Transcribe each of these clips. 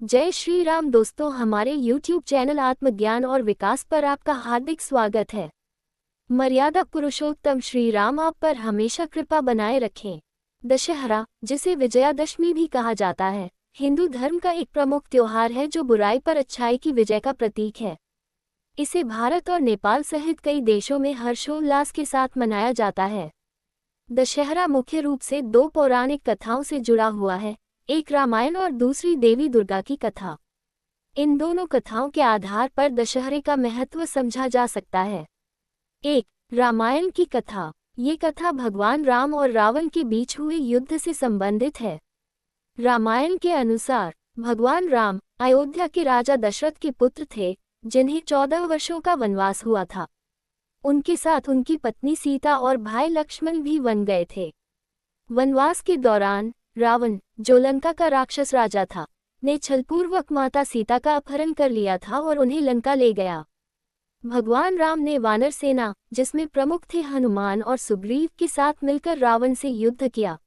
जय श्री राम दोस्तों, हमारे YouTube चैनल आत्मज्ञान और विकास पर आपका हार्दिक स्वागत है। मर्यादा पुरुषोत्तम श्री राम आप पर हमेशा कृपा बनाए रखें। दशहरा, जिसे विजयादशमी भी कहा जाता है, हिंदू धर्म का एक प्रमुख त्योहार है जो बुराई पर अच्छाई की विजय का प्रतीक है। इसे भारत और नेपाल सहित कई देशों में हर्षोल्लास के साथ मनाया जाता है। दशहरा मुख्य रूप से दो पौराणिक कथाओं से जुड़ा हुआ है, एक रामायण और दूसरी देवी दुर्गा की कथा। इन दोनों कथाओं के आधार पर दशहरे का महत्व समझा जा सकता है। एक, रामायण की कथा। ये कथा भगवान राम और रावण के बीच हुए युद्ध से संबंधित है। रामायण के अनुसार भगवान राम अयोध्या के राजा दशरथ के पुत्र थे, जिन्हें 14 वर्षों का वनवास हुआ था। उनके साथ उनकी पत्नी सीता और भाई लक्ष्मण भी वन गए थे। वनवास के दौरान रावण, जो लंका का राक्षस राजा था, ने छलपूर्वक माता सीता का अपहरण कर लिया था और उन्हें लंका ले गया। भगवान राम ने वानर सेना, जिसमें प्रमुख थे हनुमान और सुग्रीव, के साथ मिलकर रावण से युद्ध किया।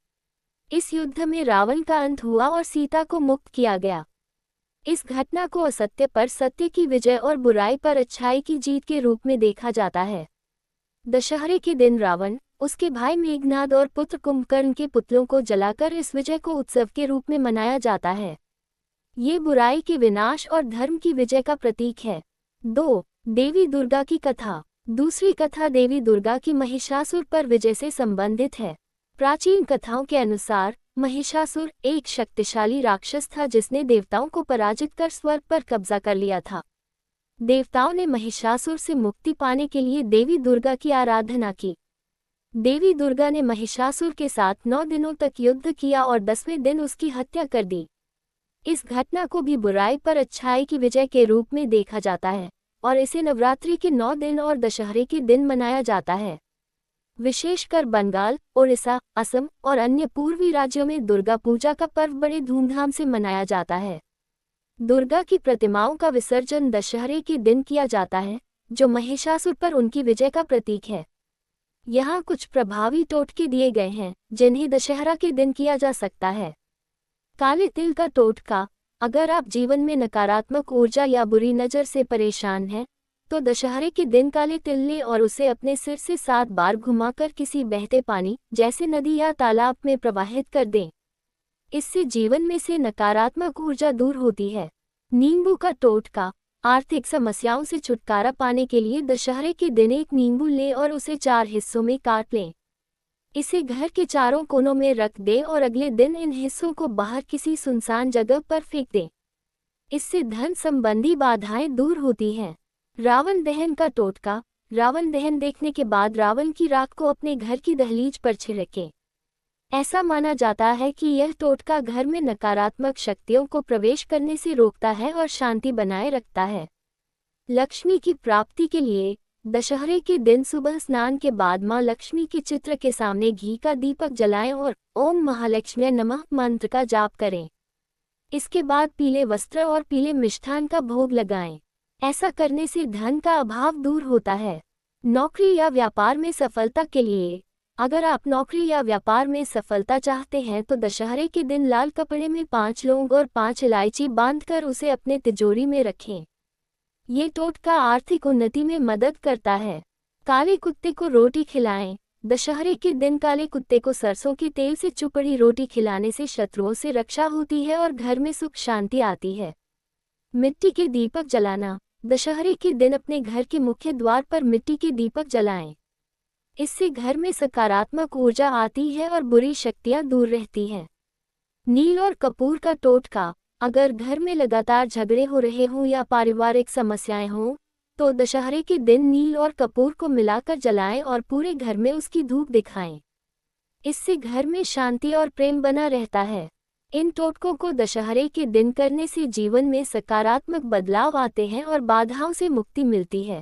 इस युद्ध में रावण का अंत हुआ और सीता को मुक्त किया गया। इस घटना को असत्य पर सत्य की विजय और बुराई पर अच्छाई की जीत के रूप में देखा जाता है। दशहरे के दिन रावण, उसके भाई मेघनाद और पुत्र कुंभकर्ण के पुतलों को जलाकर इस विजय को उत्सव के रूप में मनाया जाता है। ये बुराई के विनाश और धर्म की विजय का प्रतीक है। 2. देवी दुर्गा की कथा। दूसरी कथा देवी दुर्गा की महिषासुर पर विजय से संबंधित है। प्राचीन कथाओं के अनुसार महिषासुर एक शक्तिशाली राक्षस था जिसने देवताओं को पराजित कर स्वर्ग पर कब्जा कर लिया था। देवताओं ने महिषासुर से मुक्ति पाने के लिए देवी दुर्गा की आराधना की। देवी दुर्गा ने महिषासुर के साथ 9 दिनों तक युद्ध किया और 10वें दिन उसकी हत्या कर दी। इस घटना को भी बुराई पर अच्छाई की विजय के रूप में देखा जाता है और इसे नवरात्रि के 9 दिन और दशहरे के दिन मनाया जाता है। विशेषकर बंगाल, ओडिशा, असम और अन्य पूर्वी राज्यों में दुर्गा पूजा का पर्व बड़े धूमधाम से मनाया जाता है। दुर्गा की प्रतिमाओं का विसर्जन दशहरे के दिन किया जाता है, जो महिषासुर पर उनकी विजय का प्रतीक है। यहाँ कुछ प्रभावी टोटके दिए गए हैं जिन्हें दशहरा के दिन किया जा सकता है। काले तिल का टोटका। अगर आप जीवन में नकारात्मक ऊर्जा या बुरी नज़र से परेशान हैं, तो दशहरे के दिन काले तिल लें और उसे अपने सिर से 7 बार घुमाकर किसी बहते पानी, जैसे नदी या तालाब में प्रवाहित कर दें। इससे जीवन में से नकारात्मक ऊर्जा दूर होती है। नींबू का टोटका। आर्थिक समस्याओं से छुटकारा पाने के लिए दशहरे के दिन एक नींबू लें और उसे 4 हिस्सों में काट लें। इसे घर के चारों कोनों में रख दें और अगले दिन इन हिस्सों को बाहर किसी सुनसान जगह पर फेंक दें। इससे धन संबंधी बाधाएं दूर होती हैं। रावण दहन का टोटका। रावण दहन देखने के बाद रावण की राख को अपने घर की दहलीज पर छिड़कें। ऐसा माना जाता है कि यह टोटका घर में नकारात्मक शक्तियों को प्रवेश करने से रोकता है और शांति बनाए रखता है। लक्ष्मी की प्राप्ति के लिए दशहरे के दिन सुबह स्नान के बाद मां लक्ष्मी के चित्र के सामने घी का दीपक जलाएं और ओम महालक्ष्म्यै नमः मंत्र का जाप करें। इसके बाद पीले वस्त्र और पीले मिष्ठान का भोग लगाएं। ऐसा करने से धन का अभाव दूर होता है। नौकरी या व्यापार में सफलता के लिए। अगर आप नौकरी या व्यापार में सफलता चाहते हैं तो दशहरे के दिन लाल कपड़े में 5 लौंग और 5 इलायची बांधकर उसे अपने तिजोरी में रखें। ये टोटका आर्थिक उन्नति में मदद करता है। काले कुत्ते को रोटी खिलाएं। दशहरे के दिन काले कुत्ते को सरसों के तेल से चुपड़ी रोटी खिलाने से शत्रुओं से रक्षा होती है और घर में सुख शांति आती है। मिट्टी के दीपक जलाना। दशहरे के दिन अपने घर के मुख्य द्वार पर मिट्टी के दीपक जलाएं। इससे घर में सकारात्मक ऊर्जा आती है और बुरी शक्तियां दूर रहती हैं। नील और कपूर का टोटका। अगर घर में लगातार झगड़े हो रहे हों या पारिवारिक समस्याएं हों, तो दशहरे के दिन नील और कपूर को मिलाकर जलाएं और पूरे घर में उसकी धूप दिखाएं। इससे घर में शांति और प्रेम बना रहता है। इन टोटकों को दशहरे के दिन करने से जीवन में सकारात्मक बदलाव आते हैं और बाधाओं से मुक्ति मिलती है।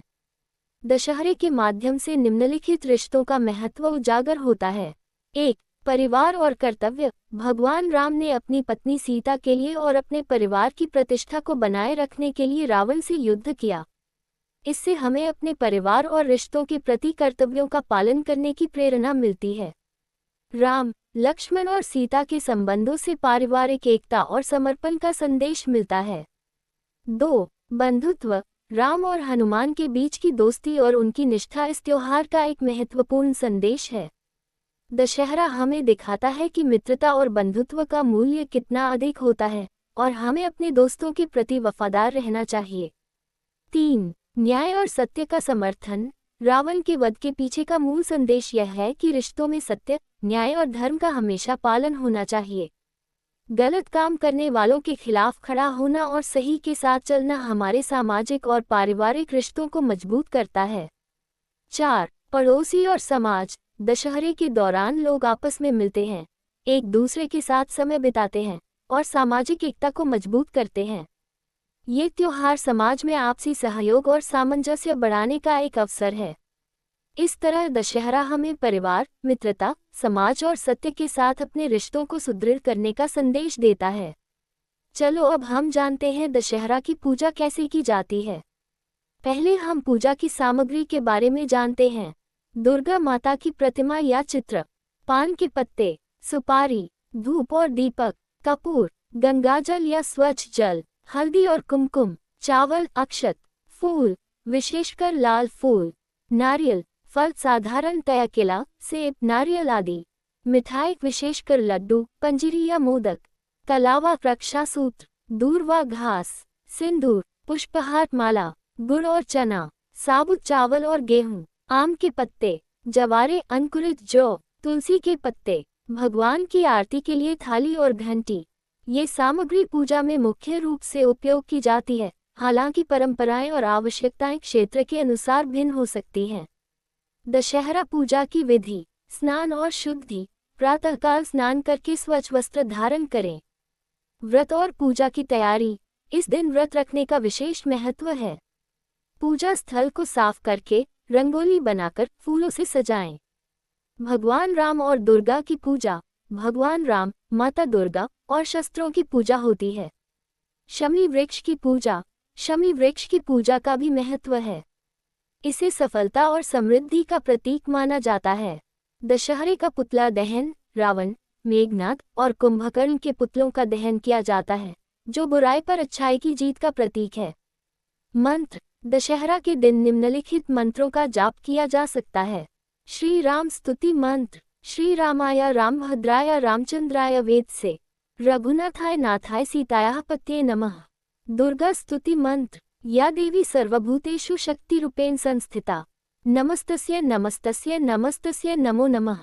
दशहरे के माध्यम से निम्नलिखित रिश्तों का महत्व उजागर होता है। 1. परिवार और कर्तव्य। भगवान राम ने अपनी पत्नी सीता के लिए और अपने परिवार की प्रतिष्ठा को बनाए रखने के लिए रावण से युद्ध किया। इससे हमें अपने परिवार और रिश्तों के प्रति कर्तव्यों का पालन करने की प्रेरणा मिलती है। राम, लक्ष्मण और सीता के संबंधों से पारिवारिक एकता और समर्पण का संदेश मिलता है। 2. बंधुत्व। राम और हनुमान के बीच की दोस्ती और उनकी निष्ठा इस त्योहार का एक महत्वपूर्ण संदेश है। दशहरा हमें दिखाता है कि मित्रता और बंधुत्व का मूल्य कितना अधिक होता है और हमें अपने दोस्तों के प्रति वफादार रहना चाहिए। 3. न्याय और सत्य का समर्थन। रावण के वध के पीछे का मूल संदेश यह है कि रिश्तों में सत्य, न्याय और धर्म का हमेशा पालन होना चाहिए। गलत काम करने वालों के खिलाफ खड़ा होना और सही के साथ चलना हमारे सामाजिक और पारिवारिक रिश्तों को मजबूत करता है। 4. पड़ोसी और समाज। दशहरे के दौरान लोग आपस में मिलते हैं, एक दूसरे के साथ समय बिताते हैं और सामाजिक एकता को मजबूत करते हैं। ये त्योहार समाज में आपसी सहयोग और सामंजस्य बढ़ाने का एक अवसर है। इस तरह दशहरा हमें परिवार, मित्रता, समाज और सत्य के साथ अपने रिश्तों को सुदृढ़ करने का संदेश देता है। चलो अब हम जानते हैं दशहरा की पूजा कैसे की जाती है। पहले हम पूजा की सामग्री के बारे में जानते हैं। दुर्गा माता की प्रतिमा या चित्र, पान के पत्ते, सुपारी, धूप और दीपक, कपूर, गंगाजल या स्वच्छ जल, हल्दी और कुमकुम, चावल, अक्षत, फूल, विशेषकर लाल फूल, नारियल, फल साधारणतया केला, सेब, नारियल आदि, मिठाई विशेषकर लड्डू, पंजीरी या मोदक, कलावा, रक्षासूत्र, दूर्वा घास, सिंदूर, पुष्पहार, माला, गुड़ और चना, साबुत चावल और गेहूं, आम के पत्ते, जवारे, अंकुरित जौ, तुलसी के पत्ते, भगवान की आरती के लिए थाली और घंटी। ये सामग्री पूजा में मुख्य रूप से उपयोग की जाती है, हालांकि परंपराएं और आवश्यकताएं क्षेत्र के अनुसार भिन्न हो सकती हैं। दशहरा पूजा की विधि। स्नान और शुद्धि। प्रातःकाल स्नान करके स्वच्छ वस्त्र धारण करें। व्रत और पूजा की तैयारी। इस दिन व्रत रखने का विशेष महत्व है। पूजा स्थल को साफ करके रंगोली बनाकर फूलों से सजाएं। भगवान राम और दुर्गा की पूजा। भगवान राम, माता दुर्गा और शस्त्रों की पूजा होती है। शमी वृक्ष की पूजा। शमी वृक्ष की पूजा का भी महत्व है। इसे सफलता और समृद्धि का प्रतीक माना जाता है। दशहरे का पुतला दहन। रावण, मेघनाद और कुंभकर्ण के पुतलों का दहन किया जाता है, जो बुराई पर अच्छाई की जीत का प्रतीक है। मंत्र। दशहरा के दिन निम्नलिखित मंत्रों का जाप किया जा सकता है। श्री राम स्तुति मंत्र। श्री रामाय रामभद्राय रामचंद्राय वेद से। रघुनाथाय नाथाय सीतायाः पतये नमः। दुर्गा स्तुति मंत्र। या देवी सर्वभूतेषु शक्तिरूपेण संस्थिता, नमस्तस्यै नमस्तस्यै नमस्तस्यै नमो नमः।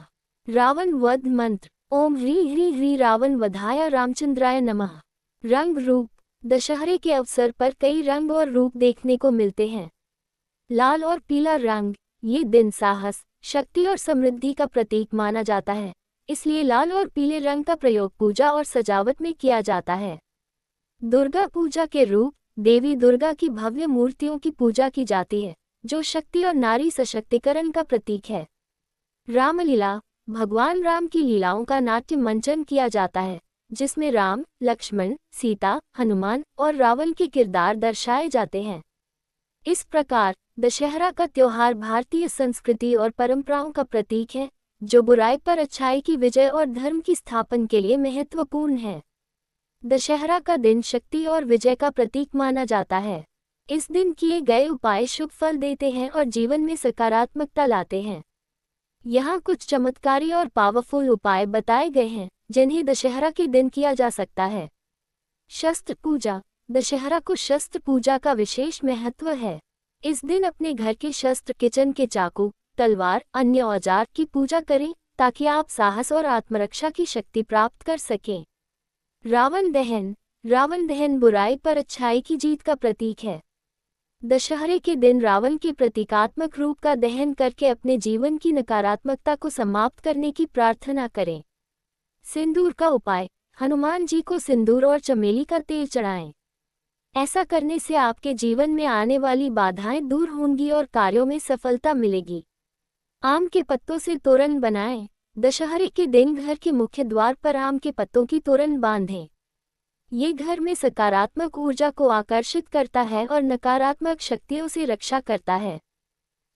रावण वध मंत्र। ओम ह्रीं ह्रीं ह्रीं रावण वधाय रामचंद्राय नमः। रंग रूप। दशहरे के अवसर पर कई रंग और रूप देखने को मिलते हैं। लाल और पीला रंग। ये दिन साहस, शक्ति और समृद्धि का प्रतीक माना जाता है, इसलिए लाल और पीले रंग का प्रयोग पूजा और सजावट में किया जाता है। दुर्गा पूजा के रूप। देवी दुर्गा की भव्य मूर्तियों की पूजा की जाती है, जो शक्ति और नारी सशक्तिकरण का प्रतीक है। रामलीला। भगवान राम की लीलाओं का नाट्य मंचन किया जाता है, जिसमें राम, लक्ष्मण, सीता, हनुमान और रावण के किरदार दर्शाए जाते हैं। इस प्रकार दशहरा का त्योहार भारतीय संस्कृति और परंपराओं का प्रतीक है, जो बुराई पर अच्छाई की विजय और धर्म की स्थापना के लिए महत्वपूर्ण है। दशहरा का दिन शक्ति और विजय का प्रतीक माना जाता है। इस दिन किए गए उपाय शुभ फल देते हैं और जीवन में सकारात्मकता लाते हैं। यहाँ कुछ चमत्कारी और पावरफुल उपाय बताए गए हैं, जिन्हें दशहरा के दिन किया जा सकता है। शस्त्र पूजा। दशहरा को शस्त्र पूजा का विशेष महत्व है। इस दिन अपने घर के शस्त्र, किचन के चाकू, तलवार, अन्य औजार की पूजा करें, ताकि आप साहस और आत्मरक्षा की शक्ति प्राप्त कर सकें। रावण दहन। रावण दहन बुराई पर अच्छाई की जीत का प्रतीक है। दशहरे के दिन रावण के प्रतीकात्मक रूप का दहन करके अपने जीवन की नकारात्मकता को समाप्त करने की प्रार्थना करें। सिंदूर का उपाय। हनुमान जी को सिंदूर और चमेली का तेल चढ़ाएं। ऐसा करने से आपके जीवन में आने वाली बाधाएं दूर होंगी और कार्यों में सफलता मिलेगी। आम के पत्तों से तोरण बनाएं। दशहरे के दिन घर के मुख्य द्वार पर आम के पत्तों की तोरण बांधें। ये घर में सकारात्मक ऊर्जा को आकर्षित करता है और नकारात्मक शक्तियों से रक्षा करता है।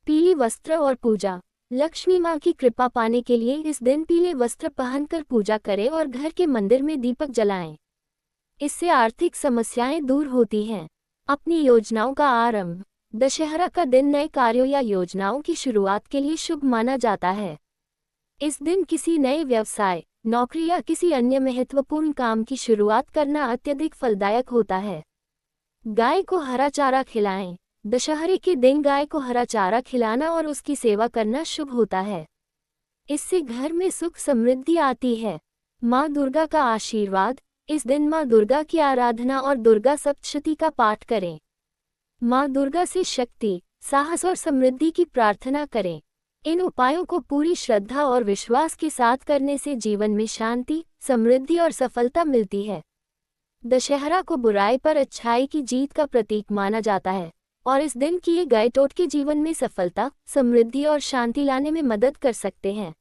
पीली वस्त्र और पूजा। लक्ष्मी माँ की कृपा पाने के लिए इस दिन पीले वस्त्र पहनकर पूजा करें और घर के मंदिर में दीपक जलाएं। इससे आर्थिक समस्याएं दूर होती हैं। अपनी योजनाओं का आरंभ। दशहरा का दिन नए कार्यों या योजनाओं की शुरुआत के लिए शुभ माना जाता है। इस दिन किसी नए व्यवसाय, नौकरी या किसी अन्य महत्वपूर्ण काम की शुरुआत करना अत्यधिक फलदायक होता है। गाय को हरा चारा खिलाएं। दशहरे के दिन गाय को हरा चारा खिलाना और उसकी सेवा करना शुभ होता है। इससे घर में सुख समृद्धि आती है। माँ दुर्गा का आशीर्वाद। इस दिन माँ दुर्गा की आराधना और दुर्गा सप्तशती का पाठ करें। माँ दुर्गा से शक्ति, साहस और समृद्धि की प्रार्थना करें। इन उपायों को पूरी श्रद्धा और विश्वास के साथ करने से जीवन में शांति, समृद्धि और सफलता मिलती है। दशहरा को बुराई पर अच्छाई की जीत का प्रतीक माना जाता है और इस दिन किए गए टोटके जीवन में सफलता, समृद्धि और शांति लाने में मदद कर सकते हैं।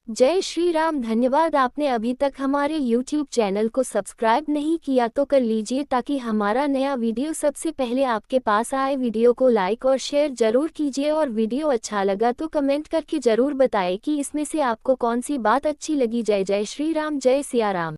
जय श्री राम। धन्यवाद। आपने अभी तक हमारे YouTube चैनल को सब्सक्राइब नहीं किया तो कर लीजिए ताकि हमारा नया वीडियो सबसे पहले आपके पास आए। वीडियो को लाइक और शेयर जरूर कीजिए और वीडियो अच्छा लगा तो कमेंट करके जरूर बताएं कि इसमें से आपको कौन सी बात अच्छी लगी। जय जय श्री राम। जय सिया राम।